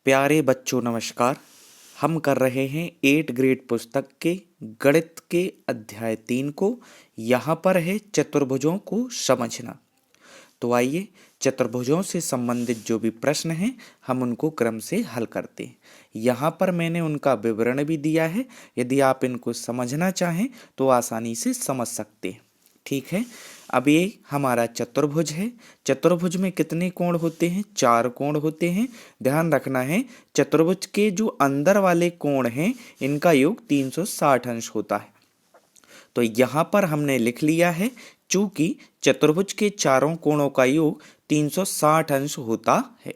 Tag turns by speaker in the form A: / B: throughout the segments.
A: प्यारे बच्चों नमस्कार। हम कर रहे हैं 8th ग्रेड पुस्तक के गणित के अध्याय 3 को। यहाँ पर है चतुर्भुजों को समझना। तो आइए चतुर्भुजों से संबंधित जो भी प्रश्न हैं हम उनको क्रम से हल करते हैं। यहाँ पर मैंने उनका विवरण भी दिया है, यदि आप इनको समझना चाहें तो आसानी से समझ सकते हैं। ठीक है, अब ये हमारा चतुर्भुज है। चतुर्भुज में कितने कोण होते हैं? 4 कोण होते हैं। ध्यान रखना है, चतुर्भुज के जो अंदर वाले कोण हैं इनका योग 360 अंश होता है। तो यहाँ पर हमने लिख लिया है, चूंकि चतुर्भुज के चारों कोणों का योग 360 अंश होता है।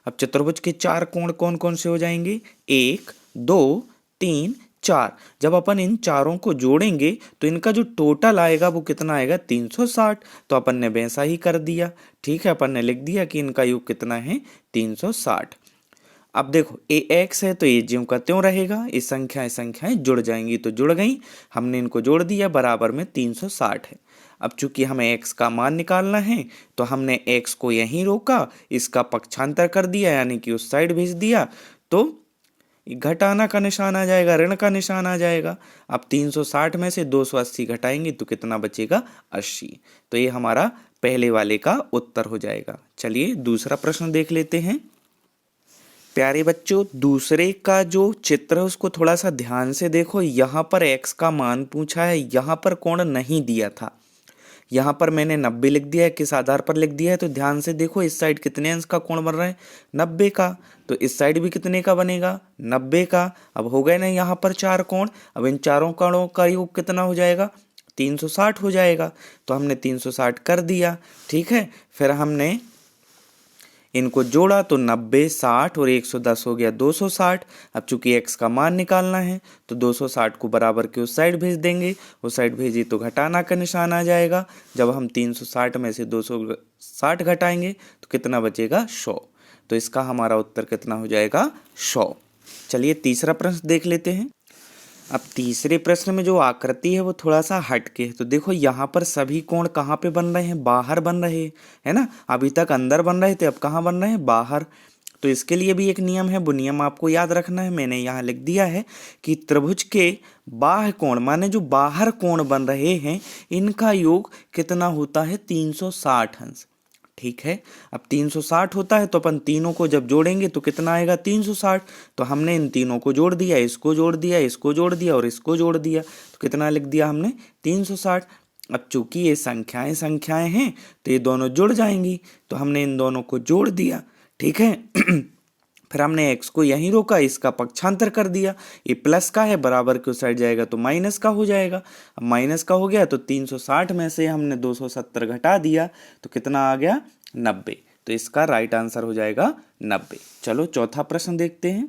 A: अब चतुर्भुज के 4 कोण कौन कौन से हो जाएंगे? 1, 2, 3, 4। जब अपन इन चारों को जोड़ेंगे तो इनका जो टोटल आएगा वो कितना आएगा? 360। तो अपन ने वैसा ही कर दिया। ठीक है, अपन ने लिख दिया कि इनका योग कितना है? 360। अब देखो ए एक्स है तो ये ज्यों का त्यों रहेगा, ये संख्याएं जुड़ जाएंगी तो जुड़ गई। हमने इनको जोड़ दिया, बराबर में 360 है। अब चूंकि हमें x का मान निकालना है तो हमने x को यहीं रोका, इसका पक्षांतर कर दिया यानी कि उस साइड भेज दिया, तो घटाना का निशान आ जाएगा, ऋण का निशान आ जाएगा। अब 360 में से 280 घटाएंगे तो कितना बचेगा? 80। तो ये हमारा पहले वाले का उत्तर हो जाएगा। चलिए दूसरा प्रश्न देख लेते हैं। प्यारे बच्चों, दूसरे का जो चित्र है उसको थोड़ा सा ध्यान से देखो। यहाँ पर x का मान पूछा है, यहाँ पर कोण नहीं दिया था। यहाँ पर मैंने 90 लिख दिया है। किस आधार पर लिख दिया है? तो ध्यान से देखो, इस साइड कितने अंश का कोण बन रहा है? 90 का। तो इस साइड भी कितने का बनेगा? 90 का। अब हो गए ना यहाँ पर 4 कोण। अब इन चारों कोणों का योग कितना हो जाएगा? 360 हो जाएगा। तो हमने 360 कर दिया। ठीक है, फिर हमने इनको जोड़ा तो 90, 60 और 110 हो गया 260। अब चूंकि x का मान निकालना है तो 260 को बराबर के उस साइड भेज देंगे। उस साइड भेजी तो घटाना का निशान आ जाएगा। जब हम 360 में से 260 घटाएंगे तो कितना बचेगा? 100। तो इसका हमारा उत्तर कितना हो जाएगा? 100। चलिए तीसरा प्रश्न देख लेते हैं। अब तीसरे प्रश्न में जो आकृति है वो थोड़ा सा हटके है। तो देखो यहाँ पर सभी कोण कहाँ पे बन रहे हैं? बाहर बन रहे हैं, है ना। अभी तक अंदर बन रहे थे, अब कहाँ बन रहे हैं? बाहर। तो इसके लिए भी एक नियम है, वो नियम आपको याद रखना है। मैंने यहाँ लिख दिया है कि त्रिभुज के बाह्य कोण माने जो बाहर कोण बन रहे हैं इनका योग कितना होता है? 360 अंश। ठीक है, अब 360 होता है तो अपन तीनों को जब जोड़ेंगे तो कितना आएगा? 360। तो हमने इन तीनों को जोड़ दिया, इसको जोड़ दिया, इसको जोड़ दिया और इसको जोड़ दिया, तो कितना लिख दिया हमने? 360। अब चूंकि ये संख्याएं हैं तो ये दोनों जुड़ जाएंगी, तो हमने इन दोनों को जोड़ दिया। ठीक है फिर हमने x को यहीं रोका, इसका पक्षांतर कर दिया। ये प्लस का है, बराबर की साइड जाएगा तो माइनस का हो जाएगा। अब माइनस का हो गया तो 360 में से हमने 270 घटा दिया तो कितना आ गया? 90। तो इसका राइट आंसर हो जाएगा 90। चलो चौथा प्रश्न देखते हैं।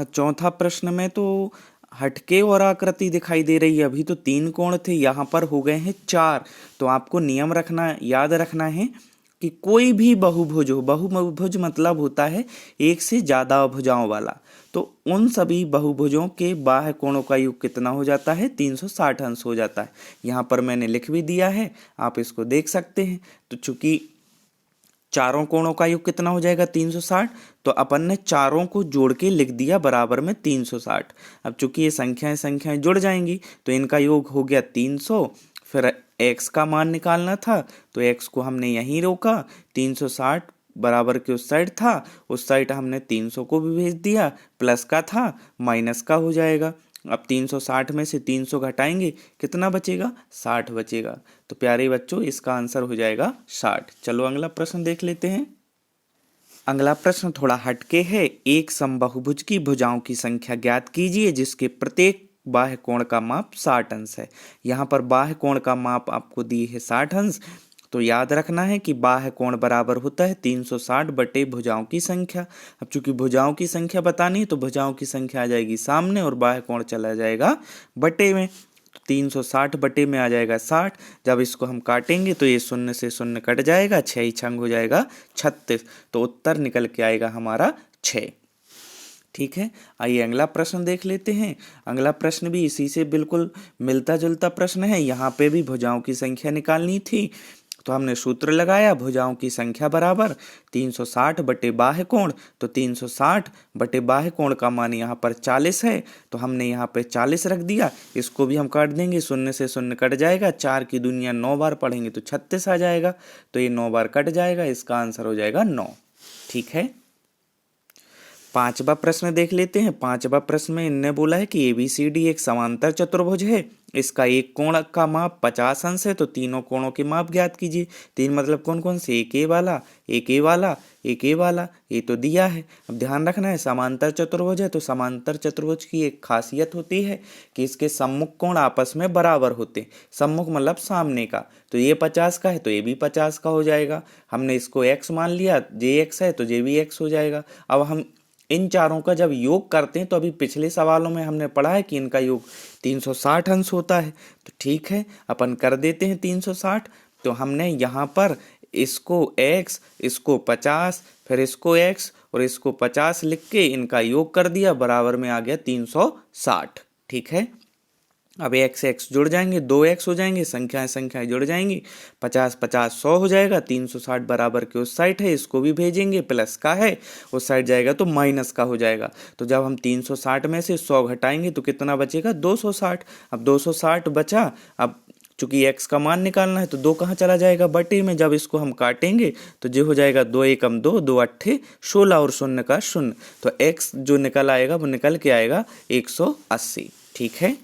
A: चौथा प्रश्न में तो हटके और आकृति दिखाई दे रही है। अभी तो 3 कोण थे, यहाँ पर हो गए हैं 4। तो आपको नियम याद रखना है कि कोई भी बहुभुज हो, बहुभुज मतलब होता है एक से ज्यादा भुजाओं वाला, तो उन सभी बहुभुजों के बाह्य कोणों का योग कितना हो जाता है? 360 अंश हो जाता है। यहाँ पर मैंने लिख भी दिया है, आप इसको देख सकते हैं। तो चूंकि चारों कोणों का योग कितना हो जाएगा? 360। तो अपन ने चारों को जोड़ के लिख दिया बराबर में 360। अब चूंकि ये संख्याएं जुड़ जाएंगी तो इनका योग हो गया 300। फिर x का मान निकालना था तो x को हमने यहीं रोका, 360 बराबर के उस साइड था, उस साइड हमने 300 को भी भेज दिया, प्लस का था माइनस का हो जाएगा। अब 360 में से 300 घटाएंगे, कितना बचेगा? 60 बचेगा। तो प्यारे बच्चों इसका आंसर हो जाएगा 60। चलो अगला प्रश्न देख लेते हैं। अगला प्रश्न थोड़ा हटके है। एक समबाहुभुज की भुजाओं की संख्या ज्ञात कीजिए जिसके प्रत्येक बाह्य कोण का माप 60 अंश है। यहाँ पर बाह्य कोण का माप आपको दी है 60 अंश। तो याद रखना है कि बाह्य कोण बराबर होता है 360 बटे भुजाओं की संख्या। अब चूंकि भुजाओं की संख्या बतानी है तो भुजाओं की संख्या आ जाएगी सामने और बाह्य कोण चला जाएगा बटे में। तो 360 बटे में आ जाएगा 60। जब इसको हम काटेंगे तो ये 0 से 0 कट जाएगा, 6 छंग हो जाएगा 36। तो उत्तर निकल के आएगा हमारा 6। ठीक है, आइए अगला प्रश्न देख लेते हैं। अगला प्रश्न भी इसी से बिल्कुल मिलता जुलता प्रश्न है। यहाँ पे भी भुजाओं की संख्या निकालनी थी। तो हमने सूत्र लगाया भुजाओं की संख्या बराबर 360 बटे बाह्य कोण, तो 360 बटे बाह्य कोण का मान यहाँ पर 40 है, तो हमने यहाँ पे 40 रख दिया। इसको भी हम काट देंगे, शून्य से शून्य कट जाएगा, 4 की दुनिया 9 बार पढ़ेंगे तो 36 आ जाएगा, तो ये 9 बार कट जाएगा, इसका आंसर हो जाएगा 9। ठीक है, पांचवा प्रश्न देख लेते हैं। पांचवा प्रश्न में इनने बोला है कि ABCD एक समांतर चतुर्भुज है, इसका एक कोण का माप 50 अंश है, तो तीनों कोणों के माप ज्ञात कीजिए। तीन मतलब कौन कौन से, एक ए वाला, एक ए वाला, एक ए वाला, ये तो दिया है। अब ध्यान रखना है समांतर चतुर्भुज है, तो समांतर चतुर्भुज की एक खासियत होती है कि इसके सम्मुख कोण आपस में बराबर होते हैं। सम्मुख मतलब सामने का, तो ये 50 का है तो ये भी 50 का हो जाएगा। हमने इसको x मान लिया, जे x है तो जे भी x हो जाएगा। अब हम इन चारों का जब योग करते हैं तो अभी पिछले सवालों में हमने पढ़ा है कि इनका योग 360 अंश होता है, तो ठीक है अपन कर देते हैं 360। तो हमने यहाँ पर इसको x, इसको 50, फिर इसको x और इसको 50 लिख के इनका योग कर दिया, बराबर में आ गया 360। ठीक है, अब x x जुड़ जाएंगे, 2x हो जाएंगे, संख्याएं जुड़ जाएंगी, 50 50 100 हो जाएगा। 360 बराबर के उस साइड है, इसको भी भेजेंगे, प्लस का है उस साइड जाएगा तो माइनस का हो जाएगा। तो जब हम 360 में से 100 घटाएंगे तो कितना बचेगा, 260। अब 260 बचा, अब चूंकि x का मान निकालना है तो 2 कहाँ चला जाएगा, बटे में। जब इसको हम काटेंगे तो जो हो जाएगा 2 एकम 2, 2 अट्ठे 16 और शून्य का शून्य, तो x जो निकल आएगा वो निकल के आएगा 180। ठीक है,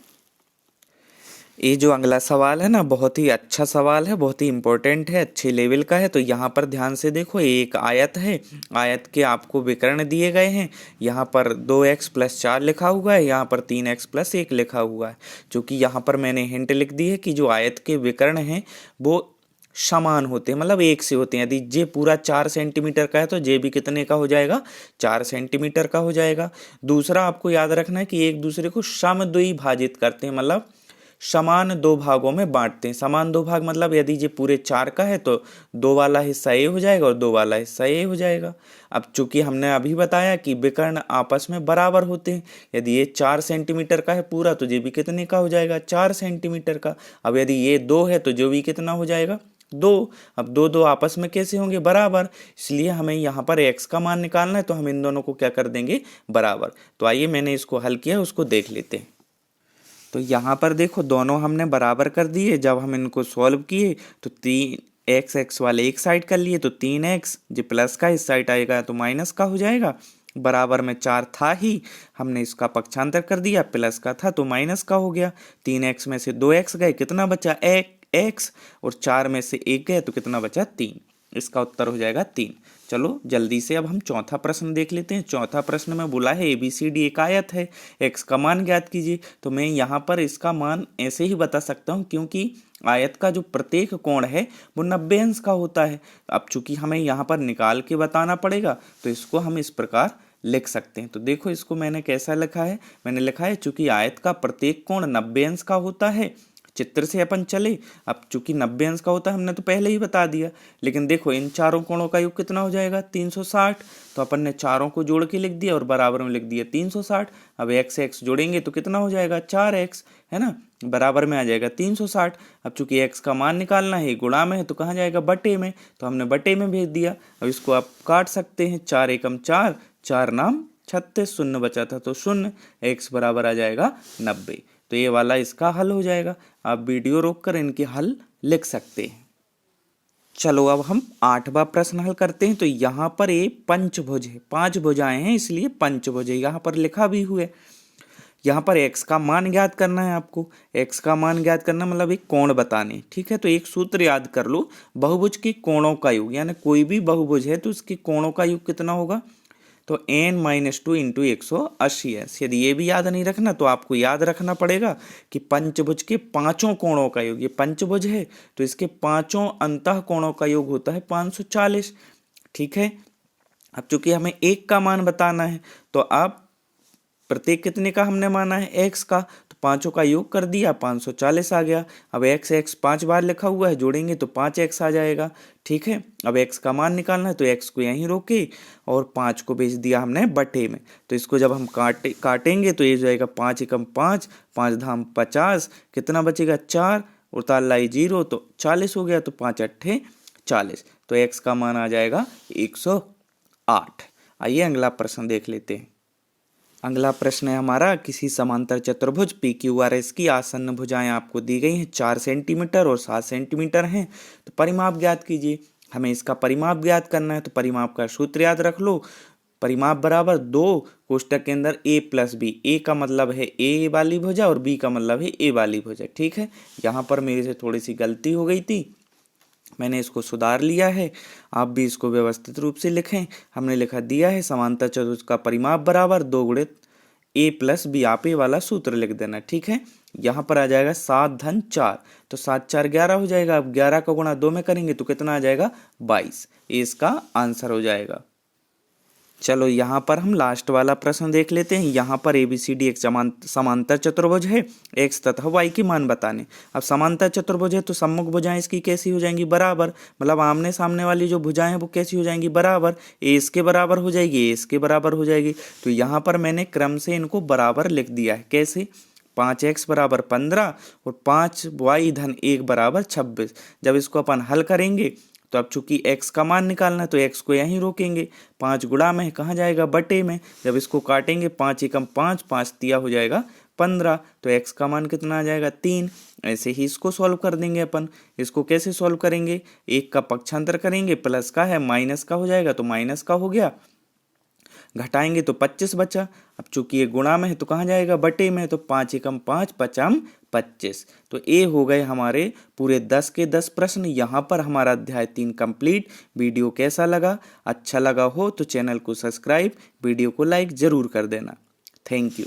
A: ये जो अगला सवाल है ना बहुत ही अच्छा सवाल है, बहुत ही इंपॉर्टेंट है, अच्छे लेवल का है। तो यहाँ पर ध्यान से देखो, एक आयत है, आयत के आपको विकर्ण दिए गए हैं। यहाँ पर 2x + 4 लिखा हुआ है, यहाँ पर 3x + 1 लिखा हुआ है। चूँकि यहाँ पर मैंने हिंट लिख दी है कि जो आयत के विकर्ण हैं वो समान होते हैं, मतलब एक से होते हैं। यदि जे पूरा 4 सेंटीमीटर का है तो जे भी कितने का हो जाएगा, 4 सेंटीमीटर का हो जाएगा। दूसरा आपको याद रखना है कि एक दूसरे को समद्विभाजित करते हैं, मतलब समान दो भागों में बांटते हैं। समान दो भाग मतलब यदि ये पूरे 4 का है तो 2 वाला हिस्सा ए हो जाएगा और 2 वाला हिस्सा ए हो जाएगा। अब चूंकि हमने अभी बताया कि विकर्ण आपस में बराबर होते हैं, यदि ये 4 सेंटीमीटर का है पूरा तो ये भी कितने का हो जाएगा, 4 सेंटीमीटर का। अब यदि ये 2 है तो जो भी कितना हो जाएगा, 2। अब 2 2 आपस में कैसे होंगे, बराबर। इसलिए हमें यहाँ पर x का मान निकालना है, तो हम इन दोनों को क्या कर देंगे, बराबर। तो आइए मैंने इसको हल किया, उसको देख लेते हैं। तो यहाँ पर देखो दोनों हमने बराबर कर दिए। जब हम इनको सॉल्व किए तो 3x वाले एक साइड कर लिए, तो 3x जो प्लस का इस साइड आएगा तो माइनस का हो जाएगा। बराबर में 4 था ही, हमने इसका पक्षांतर कर दिया, प्लस का था तो माइनस का हो गया। 3x में से 2x गए, कितना बचा, x, और 4 में से 1 गए तो कितना बचा, 3। इसका उत्तर हो जाएगा 3। चलो जल्दी से अब हम चौथा प्रश्न देख लेते हैं। चौथा प्रश्न में बोला है ABCD एक आयत है, x का मान ज्ञात कीजिए। तो मैं यहाँ पर इसका मान ऐसे ही बता सकता हूँ क्योंकि आयत का जो प्रत्येक कोण है वो 90 अंश का होता है। अब चूंकि हमें यहाँ पर निकाल के बताना पड़ेगा तो इसको हम इस प्रकार लिख सकते हैं। तो देखो इसको मैंने कैसा लिखा है, मैंने लिखा है चूंकि आयत का प्रत्येक कोण 90 अंश का होता है। चित्र से अपन चले, अब चूंकि 90 अंश का होता है हमने तो पहले ही बता दिया, लेकिन देखो इन चारों कोणों का योग कितना हो जाएगा, 360। तो अपन ने चारों को जोड़ के लिख दिया और बराबर में लिख दिया 360। अब x x जोड़ेंगे तो कितना हो जाएगा, 4x, है ना, बराबर में आ जाएगा 360। अब चूंकि x का मान निकालना है, गुणा में है तो कहाँ जाएगा, बटे में, तो हमने बटे में भेज दिया। अब इसको आप काट सकते हैं, 4 एकम 4, 4 नाम 36, शून्य बचा था तो शून्य, x बराबर आ जाएगा 90। तो ये वाला इसका हल हो जाएगा। आप वीडियो रोककर इनके हल लिख सकते हैं। चलो अब हम 8वां प्रश्न हल करते हैं। तो यहाँ पर ये पंचभुज है, 5 भुजाएं हैं इसलिए पंचभुज है, यहाँ पर लिखा भी हुआ है। यहाँ पर x का मान ज्ञात करना है आपको। x का मान ज्ञात करना मतलब एक कोण बताने, ठीक है। तो एक सूत्र याद कर लो, बहुभुज के कोणों का योग, यानी कोई भी बहुभुज है तो उसके कोणों का योग कितना होगा, तो n-2 इंटू 180 है। यदि ये भी याद नहीं रखना तो आपको याद रखना पड़ेगा कि पंचभुज के पांचों कोणों का योग, ये पंचभुज है तो इसके पांचों अंतः कोणों का योग होता है 540, ठीक है। अब चूंकि हमें एक का मान बताना है तो आप प्रत्येक कितने का हमने माना है, x का, तो पांचों का योग कर दिया, 540 आ गया। अब x 5 बार लिखा हुआ है, जोड़ेंगे तो 5x आ जाएगा, ठीक है। अब x का मान निकालना है तो x को यहीं रोके और 5 को भेज दिया हमने बटे में। तो इसको जब हम काटेंगे तो ये जाएगा 5 एकम 5, 5 धाम 50, कितना बचेगा, 4, और ताल लाई 0 तो 40 हो गया, तो 5 अट्ठे 40, तो x का मान आ जाएगा 108। आइए अगला प्रश्न देख लेते हैं। अगला प्रश्न है हमारा, किसी समांतर चतुर्भुज PQRS की आसन्न भुजाएं आपको दी गई हैं, 4 सेंटीमीटर और 7 सेंटीमीटर हैं, तो परिमाप ज्ञात कीजिए। हमें इसका परिमाप ज्ञात करना है, तो परिमाप का सूत्र याद रख लो। परिमाप बराबर 2 कोष्टक के अंदर a प्लस बी, ए का मतलब है ए वाली भुजा और बी का मतलब है ए वाली भुजा। ठीक है, यहाँ पर मेरे से थोड़ी सी गलती हो गई थी, मैंने इसको सुधार लिया है, आप भी इसको व्यवस्थित रूप से लिखें। हमने लिखा दिया है समांतर चतुर्भुज का परिमाप बराबर 2 गुणित a प्लस बी, आप ए वाला सूत्र लिख देना। ठीक है, यहाँ पर आ जाएगा 7 धन 4, तो 7 4 11 हो जाएगा। अब 11 का गुणा 2 में करेंगे तो कितना आ जाएगा 22, ये इसका आंसर हो जाएगा। चलो यहाँ पर हम लास्ट वाला प्रश्न देख लेते हैं। यहाँ पर ABCD एक समांतर चतुर्भुज है, x तथा y के मान बताने। अब समांतर चतुर्भुज है तो सम्मुख भुजाएं इसकी कैसी हो जाएंगी, बराबर, मतलब आमने सामने वाली जो भुजाएं हैं वो कैसी हो जाएंगी, बराबर, a इसके बराबर हो जाएगी, a इसके बराबर हो जाएगी। तो यहाँ पर मैंने क्रम से इनको बराबर लिख दिया है। कैसे, 5x बराबर 15 और 5y धन 1 बराबर 26। जब इसको अपन हल करेंगे तो अब चूंकि x का मान निकालना है तो x को यहीं रोकेंगे, 5 गुणा में कहाँ जाएगा, बटे में। जब इसको काटेंगे 5 एकम 5, 5 तिया हो जाएगा 15, तो x का मान कितना आ जाएगा 3। ऐसे ही इसको सॉल्व कर देंगे अपन। इसको कैसे सॉल्व करेंगे, 1 का पक्षांतर करेंगे, प्लस का है माइनस का हो जाएगा, तो माइनस का हो गया, घटाएंगे तो 25 बचा। अब चूंकि ये गुणा में है तो कहाँ जाएगा, बटे में, तो 5 एकम 5, 5 25। तो ये हो गए हमारे पूरे 10 के 10 प्रश्न। यहाँ पर हमारा अध्याय 3 कंप्लीट। वीडियो कैसा लगा, अच्छा लगा हो तो चैनल को सब्सक्राइब, वीडियो को लाइक जरूर कर देना। Thank you.